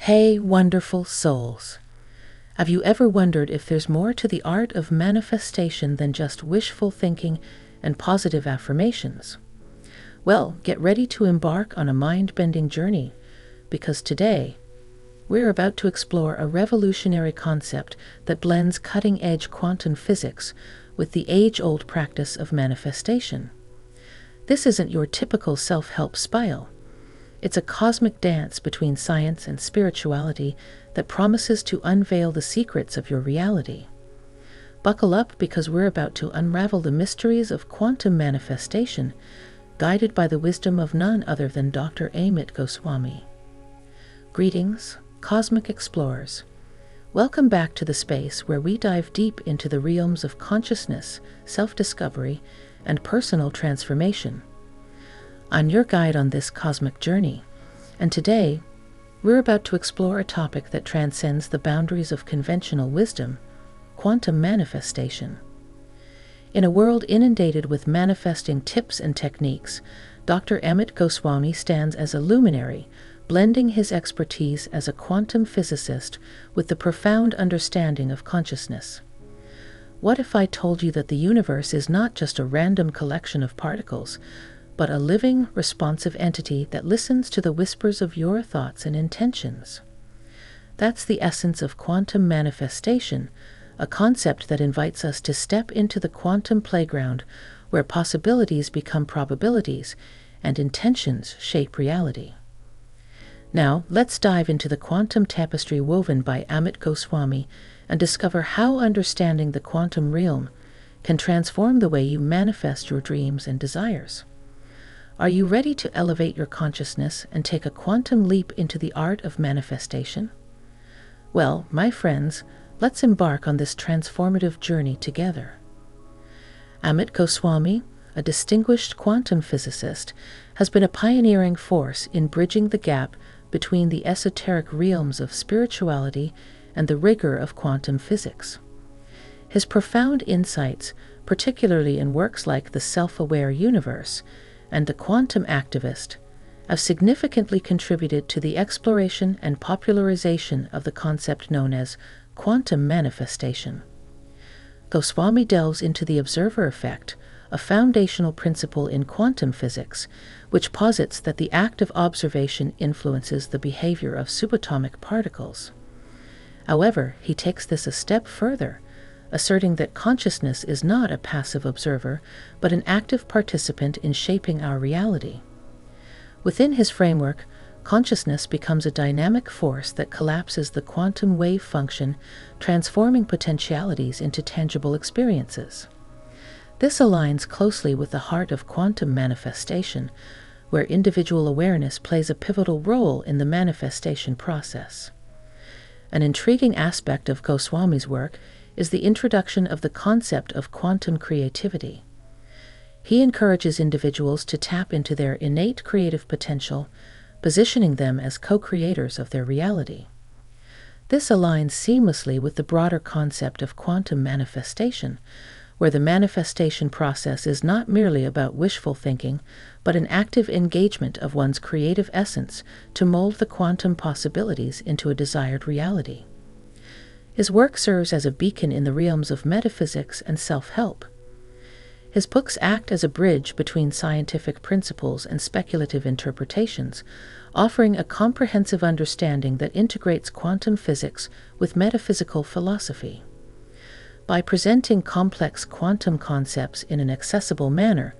Hey, wonderful souls! Have you ever wondered if there's more to the art of manifestation than just wishful thinking and positive affirmations? Well, get ready to embark on a mind-bending journey, because today, we're about to explore a revolutionary concept that blends cutting-edge quantum physics with the age-old practice of manifestation. This isn't your typical self-help spiel. It's a cosmic dance between science and spirituality that promises to unveil the secrets of your reality. Buckle up, because we're about to unravel the mysteries of quantum manifestation, guided by the wisdom of none other than Dr. Amit Goswami. Greetings, cosmic explorers. Welcome back to the space where we dive deep into the realms of consciousness, self-discovery, and personal transformation. I'm your guide on this cosmic journey, and today, we're about to explore a topic that transcends the boundaries of conventional wisdom: quantum manifestation. In a world inundated with manifesting tips and techniques, Dr. Amit Goswami stands as a luminary, blending his expertise as a quantum physicist with the profound understanding of consciousness. What if I told you that the universe is not just a random collection of particles, but a living, responsive entity that listens to the whispers of your thoughts and intentions? That's the essence of quantum manifestation, a concept that invites us to step into the quantum playground where possibilities become probabilities and intentions shape reality. Now, let's dive into the quantum tapestry woven by Amit Goswami and discover how understanding the quantum realm can transform the way you manifest your dreams and desires. Are you ready to elevate your consciousness and take a quantum leap into the art of manifestation? Well, my friends, let's embark on this transformative journey together. Amit Goswami, a distinguished quantum physicist, has been a pioneering force in bridging the gap between the esoteric realms of spirituality and the rigor of quantum physics. His profound insights, particularly in works like The Self-Aware Universe and The Quantum Activist, have significantly contributed to the exploration and popularization of the concept known as quantum manifestation. Goswami delves into the observer effect, a foundational principle in quantum physics, which posits that the act of observation influences the behavior of subatomic particles. However, he takes this a step further, asserting that consciousness is not a passive observer, but an active participant in shaping our reality. Within his framework, consciousness becomes a dynamic force that collapses the quantum wave function, transforming potentialities into tangible experiences. This aligns closely with the heart of quantum manifestation, where individual awareness plays a pivotal role in the manifestation process. An intriguing aspect of Goswami's work is the introduction of the concept of quantum creativity. He encourages individuals to tap into their innate creative potential, positioning them as co-creators of their reality. This aligns seamlessly with the broader concept of quantum manifestation, where the manifestation process is not merely about wishful thinking, but an active engagement of one's creative essence to mold the quantum possibilities into a desired reality. His work serves as a beacon in the realms of metaphysics and self-help. His books act as a bridge between scientific principles and speculative interpretations, offering a comprehensive understanding that integrates quantum physics with metaphysical philosophy. By presenting complex quantum concepts in an accessible manner,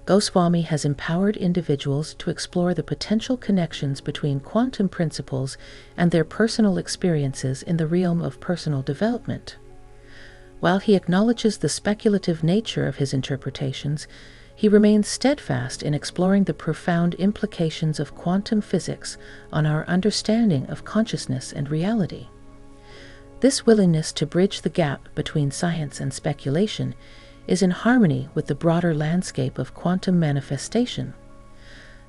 Goswami has empowered individuals to explore the potential connections between quantum principles and their personal experiences in the realm of personal development. While he acknowledges the speculative nature of his interpretations, he remains steadfast in exploring the profound implications of quantum physics on our understanding of consciousness and reality. This willingness to bridge the gap between science and speculation is in harmony with the broader landscape of quantum manifestation.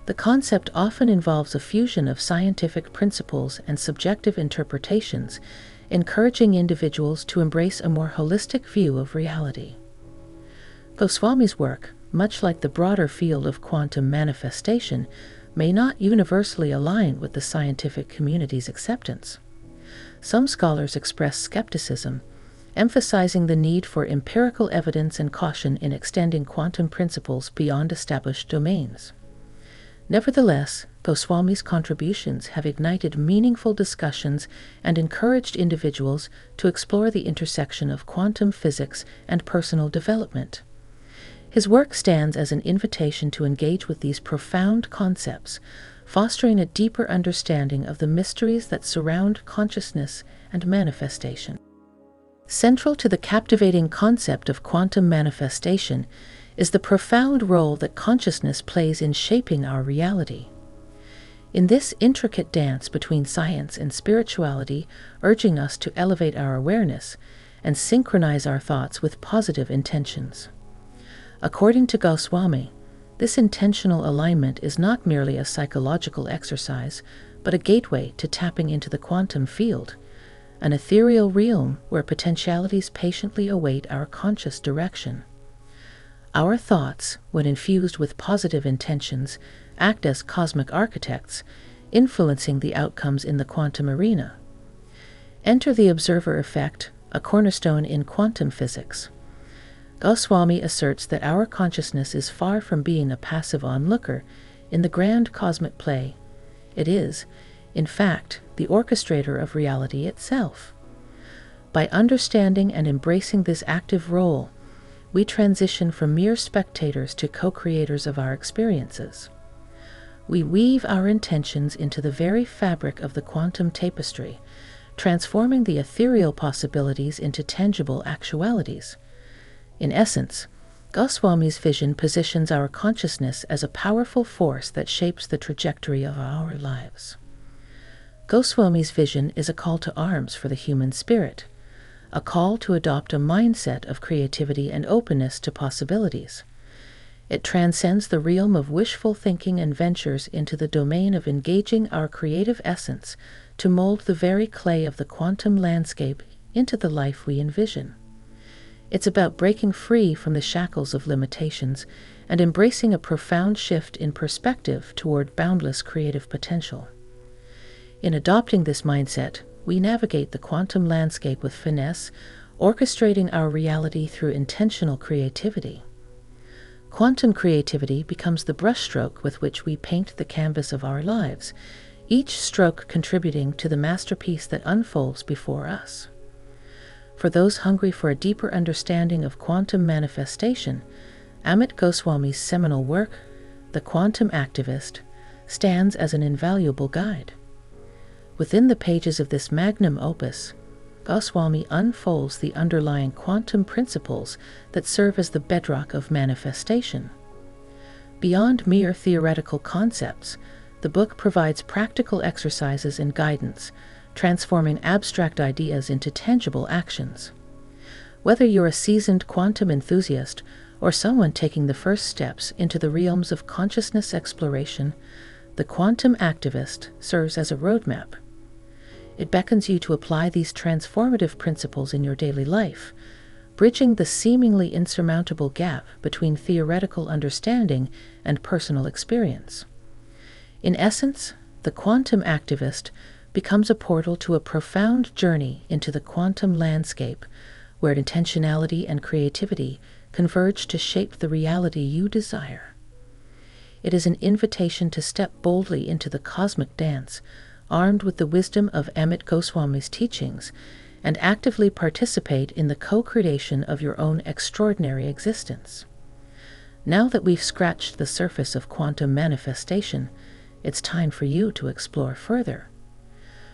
The concept often involves a fusion of scientific principles and subjective interpretations, encouraging individuals to embrace a more holistic view of reality. Goswami's work, much like the broader field of quantum manifestation, may not universally align with the scientific community's acceptance. Some scholars express skepticism, emphasizing the need for empirical evidence and caution in extending quantum principles beyond established domains. Nevertheless, Goswami's contributions have ignited meaningful discussions and encouraged individuals to explore the intersection of quantum physics and personal development. His work stands as an invitation to engage with these profound concepts, fostering a deeper understanding of the mysteries that surround consciousness and manifestation. Central to the captivating concept of quantum manifestation is the profound role that consciousness plays in shaping our reality. In this intricate dance between science and spirituality, urging us to elevate our awareness and synchronize our thoughts with positive intentions. According to Goswami, this intentional alignment is not merely a psychological exercise, but a gateway to tapping into the quantum field, an ethereal realm where potentialities patiently await our conscious direction. Our thoughts, when infused with positive intentions, act as cosmic architects, influencing the outcomes in the quantum arena. Enter the observer effect, a cornerstone in quantum physics. Goswami asserts that our consciousness is far from being a passive onlooker in the grand cosmic play. It is, in fact, the orchestrator of reality itself. By understanding and embracing this active role, we transition from mere spectators to co-creators of our experiences. We weave our intentions into the very fabric of the quantum tapestry, transforming the ethereal possibilities into tangible actualities. In essence, Goswami's vision positions our consciousness as a powerful force that shapes the trajectory of our lives. Goswami's vision is a call to arms for the human spirit, a call to adopt a mindset of creativity and openness to possibilities. It transcends the realm of wishful thinking and ventures into the domain of engaging our creative essence to mold the very clay of the quantum landscape into the life we envision. It's about breaking free from the shackles of limitations and embracing a profound shift in perspective toward boundless creative potential. In adopting this mindset, we navigate the quantum landscape with finesse, orchestrating our reality through intentional creativity. Quantum creativity becomes the brushstroke with which we paint the canvas of our lives, each stroke contributing to the masterpiece that unfolds before us. For those hungry for a deeper understanding of quantum manifestation, Amit Goswami's seminal work, The Quantum Activist, stands as an invaluable guide. Within the pages of this magnum opus, Goswami unfolds the underlying quantum principles that serve as the bedrock of manifestation. Beyond mere theoretical concepts, the book provides practical exercises and guidance, transforming abstract ideas into tangible actions. Whether you're a seasoned quantum enthusiast or someone taking the first steps into the realms of consciousness exploration, The Quantum Activist serves as a roadmap. It beckons you to apply these transformative principles in your daily life, bridging the seemingly insurmountable gap between theoretical understanding and personal experience. In essence, The Quantum Activist becomes a portal to a profound journey into the quantum landscape, where intentionality and creativity converge to shape the reality you desire. It is an invitation to step boldly into the cosmic dance, armed with the wisdom of Amit Goswami's teachings, and actively participate in the co-creation of your own extraordinary existence. Now that we've scratched the surface of quantum manifestation, it's time for you to explore further.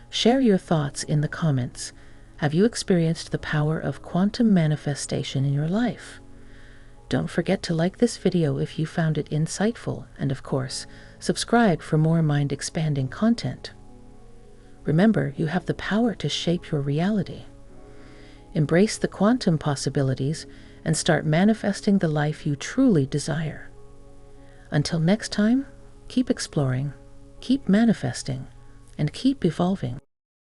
Share your thoughts in the comments. Have you experienced the power of quantum manifestation in your life? Don't forget to like this video if you found it insightful, and of course, subscribe for more mind-expanding content. Remember, you have the power to shape your reality. Embrace the quantum possibilities and start manifesting the life you truly desire. Until next time, keep exploring, keep manifesting, and keep evolving.